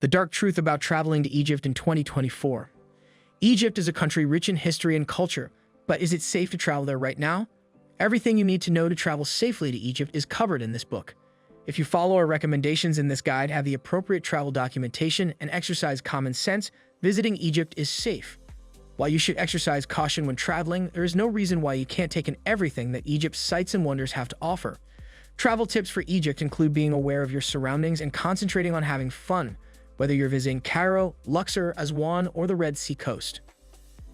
The dark truth about traveling to Egypt in 2024. Egypt is a country rich in history and culture, but is it safe to travel there right now? Everything you need to know to travel safely to Egypt is covered in this book. If you follow our recommendations in this guide, have the appropriate travel documentation, and exercise common sense, visiting Egypt is safe. While you should exercise caution when traveling, there is no reason why you can't take in everything that Egypt's sights and wonders have to offer. Travel tips for Egypt include being aware of your surroundings and concentrating on having fun, whether you're visiting Cairo, Luxor, Aswan, or the Red Sea coast.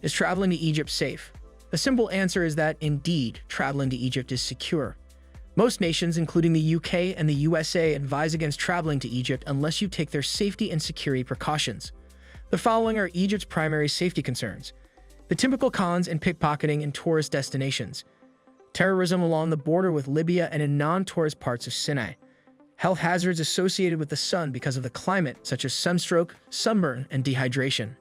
Is traveling to Egypt safe? The simple answer is that, indeed, traveling to Egypt is secure. Most nations, including the UK and the USA, advise against traveling to Egypt unless you take their safety and security precautions. The following are Egypt's primary safety concerns: the typical cons and pickpocketing in tourist destinations, terrorism along the border with Libya and in non-tourist parts of Sinai, health hazards associated with the sun because of the climate, such as sunstroke, sunburn, and dehydration.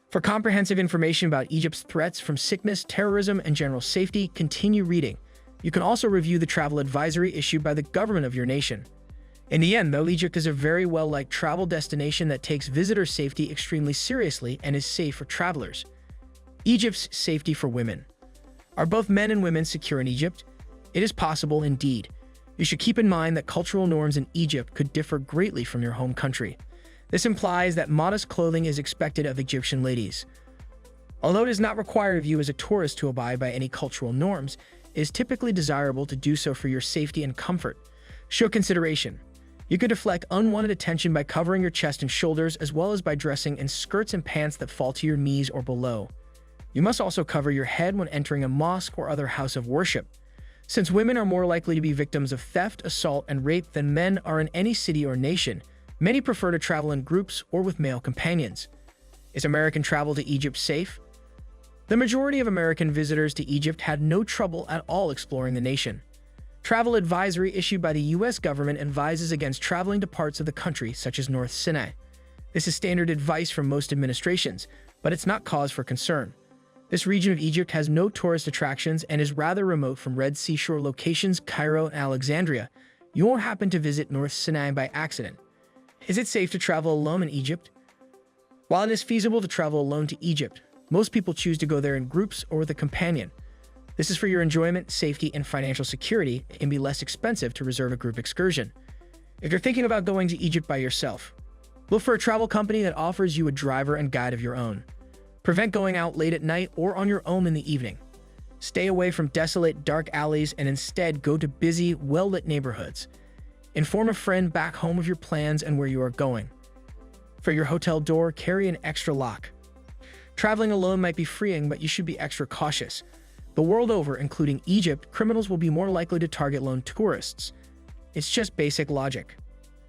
For comprehensive information about Egypt's threats from sickness, terrorism, and general safety, continue reading. You can also review the travel advisory issued by the government of your nation. In the end, though, Egypt is a very well-liked travel destination that takes visitor safety extremely seriously and is safe for travelers. Egypt's safety for women. Are both men and women secure in Egypt? It is possible, indeed. You should keep in mind that cultural norms in Egypt could differ greatly from your home country. This implies that modest clothing is expected of Egyptian ladies. Although it is not required of you as a tourist to abide by any cultural norms, it is typically desirable to do so for your safety and comfort. Show consideration. You could deflect unwanted attention by covering your chest and shoulders, as well as by dressing in skirts and pants that fall to your knees or below. You must also cover your head when entering a mosque or other house of worship. Since women are more likely to be victims of theft, assault, and rape than men are in any city or nation, many prefer to travel in groups or with male companions. Is American travel to Egypt safe? The majority of American visitors to Egypt had no trouble at all exploring the nation. Travel advisory issued by the U.S. government advises against traveling to parts of the country such as North Sinai. This is standard advice from most administrations, but it's not cause for concern. This region of Egypt has no tourist attractions and is rather remote from Red Sea shore locations Cairo and Alexandria. You won't happen to visit North Sinai by accident. Is it safe to travel alone in Egypt? While it is feasible to travel alone to Egypt, most people choose to go there in groups or with a companion. This is for your enjoyment, safety, and financial security. It can be less expensive to reserve a group excursion. If you're thinking about going to Egypt by yourself, look for a travel company that offers you a driver and guide of your own. Prevent going out late at night or on your own in the evening. Stay away from desolate, dark alleys and instead go to busy, well-lit neighborhoods. Inform a friend back home of your plans and where you are going. For your hotel door, carry an extra lock. Traveling alone might be freeing, but you should be extra cautious. The world over, including Egypt, criminals will be more likely to target lone tourists. It's just basic logic.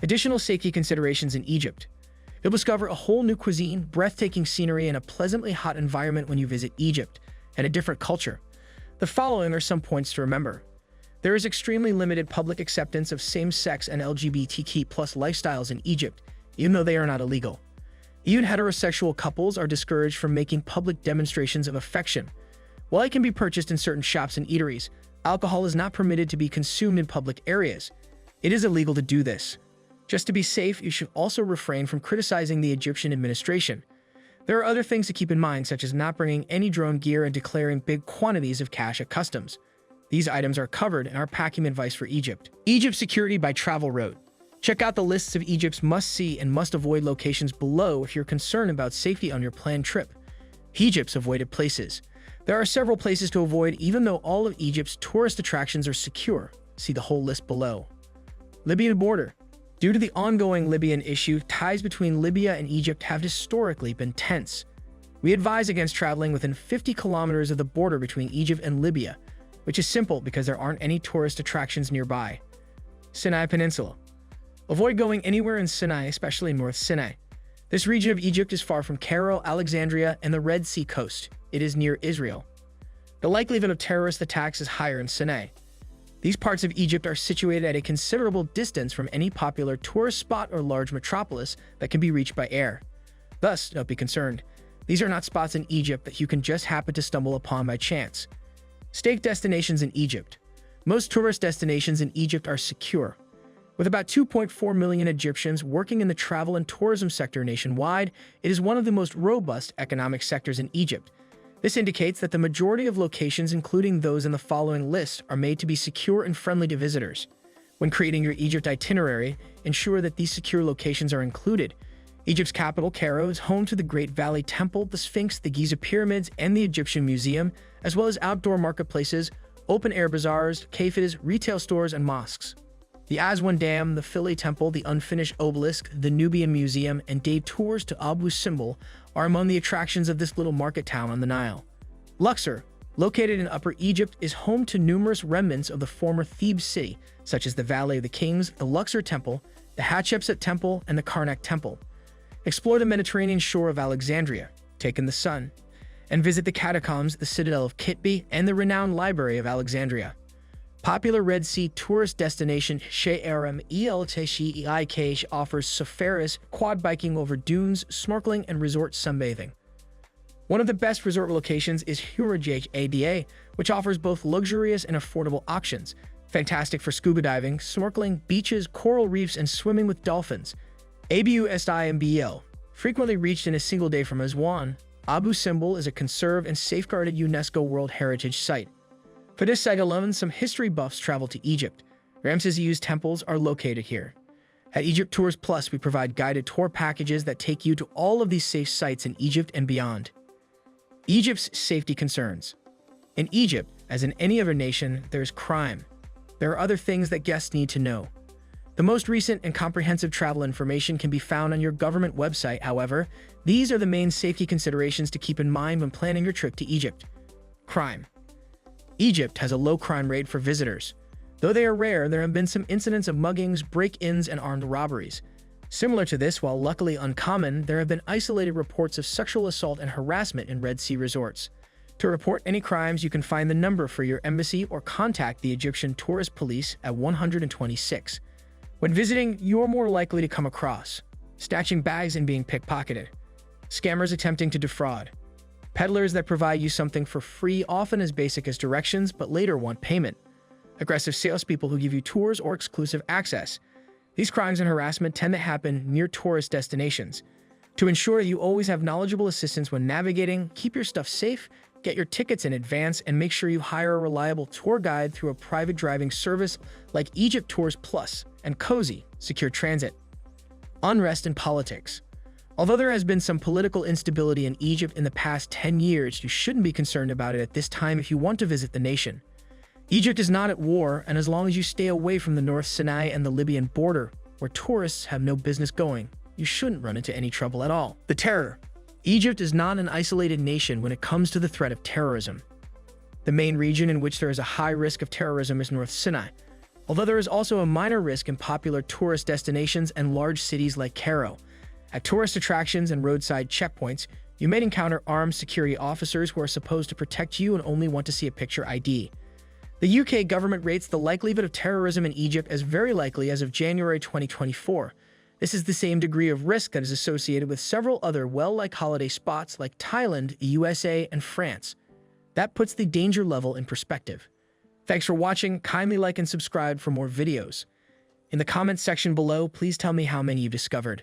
Additional safety considerations in Egypt. You'll discover a whole new cuisine, breathtaking scenery, and a pleasantly hot environment when you visit Egypt, and a different culture. The following are some points to remember. There is extremely limited public acceptance of same-sex and LGBTQ+ lifestyles in Egypt, even though they are not illegal. Even heterosexual couples are discouraged from making public demonstrations of affection. While it can be purchased in certain shops and eateries, alcohol is not permitted to be consumed in public areas. It is illegal to do this. Just to be safe, you should also refrain from criticizing the Egyptian administration. There are other things to keep in mind, such as not bringing any drone gear and declaring big quantities of cash at customs. These items are covered in our packing advice for Egypt. Egypt security by travel road. Check out the lists of Egypt's must-see and must-avoid locations below if you're concerned about safety on your planned trip. Egypt's avoided places. There are several places to avoid even though all of Egypt's tourist attractions are secure. See the whole list below. Libyan border. Due to the ongoing Libyan issue, ties between Libya and Egypt have historically been tense. We advise against traveling within 50 kilometers of the border between Egypt and Libya, which is simple because there aren't any tourist attractions nearby. Sinai Peninsula. Avoid going anywhere in Sinai, especially North Sinai. This region of Egypt is far from Cairo, Alexandria, and the Red Sea coast. It is near Israel. The likelihood of terrorist attacks is higher in Sinai. These parts of Egypt are situated at a considerable distance from any popular tourist spot or large metropolis that can be reached by air. Thus, don't be concerned. These are not spots in Egypt that you can just happen to stumble upon by chance. Stake destinations in Egypt. Most tourist destinations in Egypt are secure. With about 2.4 million Egyptians working in the travel and tourism sector nationwide, it is one of the most robust economic sectors in Egypt. This indicates that the majority of locations, including those in the following list, are made to be secure and friendly to visitors. When creating your Egypt itinerary, ensure that these secure locations are included. Egypt's capital, Cairo, is home to the Great Valley Temple, the Sphinx, the Giza Pyramids, and the Egyptian Museum, as well as outdoor marketplaces, open-air bazaars, cafes, retail stores, and mosques. The Aswan Dam, the Philae Temple, the Unfinished Obelisk, the Nubian Museum, and day tours to Abu Simbel are among the attractions of this little market town on the Nile. Luxor, located in Upper Egypt, is home to numerous remnants of the former Thebes city, such as the Valley of the Kings, the Luxor Temple, the Hatshepsut Temple, and the Karnak Temple. Explore the Mediterranean shore of Alexandria, take in the sun, and visit the catacombs, the Citadel of Kitbi, and the renowned Library of Alexandria. Popular Red Sea tourist destination She'erim El-Teshi'ik offers safaris, quad biking over dunes, snorkeling, and resort sunbathing. One of the best resort locations is Hurajj Ada, which offers both luxurious and affordable options. Fantastic for scuba diving, snorkeling, beaches, coral reefs, and swimming with dolphins. Abu Simbel, frequently reached in a single day from Aswan, Abu Simbel is a conserved and safeguarded UNESCO World Heritage Site. For this site alone, some history buffs travel to Egypt. Ramses' temples are located here. At Egypt Tours Plus, we provide guided tour packages that take you to all of these safe sites in Egypt and beyond. Egypt's safety concerns. In Egypt, as in any other nation, there is crime. There are other things that guests need to know. The most recent and comprehensive travel information can be found on your government website. However, these are the main safety considerations to keep in mind when planning your trip to Egypt. Crime. Egypt has a low crime rate for visitors. Though they are rare, there have been some incidents of muggings, break-ins, and armed robberies. Similar to this, while luckily uncommon, there have been isolated reports of sexual assault and harassment in Red Sea resorts. To report any crimes, you can find the number for your embassy or contact the Egyptian Tourist Police at 126. When visiting, you're more likely to come across snatching bags and being pickpocketed, scammers attempting to defraud, peddlers that provide you something for free, often as basic as directions, but later want payment, aggressive salespeople who give you tours or exclusive access. These crimes and harassment tend to happen near tourist destinations. To ensure you always have knowledgeable assistance when navigating, keep your stuff safe, get your tickets in advance, and make sure you hire a reliable tour guide through a private driving service like Egypt Tours Plus and Cozy Secure Transit. Unrest in politics. Although there has been some political instability in Egypt in the past 10 years, you shouldn't be concerned about it at this time if you want to visit the nation. Egypt is not at war, and as long as you stay away from the North Sinai and the Libyan border, where tourists have no business going, you shouldn't run into any trouble at all. The terror. Egypt is not an isolated nation when it comes to the threat of terrorism. The main region in which there is a high risk of terrorism is North Sinai, although there is also a minor risk in popular tourist destinations and large cities like Cairo. At tourist attractions and roadside checkpoints, you may encounter armed security officers who are supposed to protect you and only want to see a picture ID. The UK government rates the likelihood of terrorism in Egypt as very likely as of January 2024. This is the same degree of risk that is associated with several other well-liked holiday spots like Thailand, the USA, and France. That puts the danger level in perspective. Thanks for watching. Kindly like and subscribe for more videos. In the comments section below, please tell me how many you've discovered.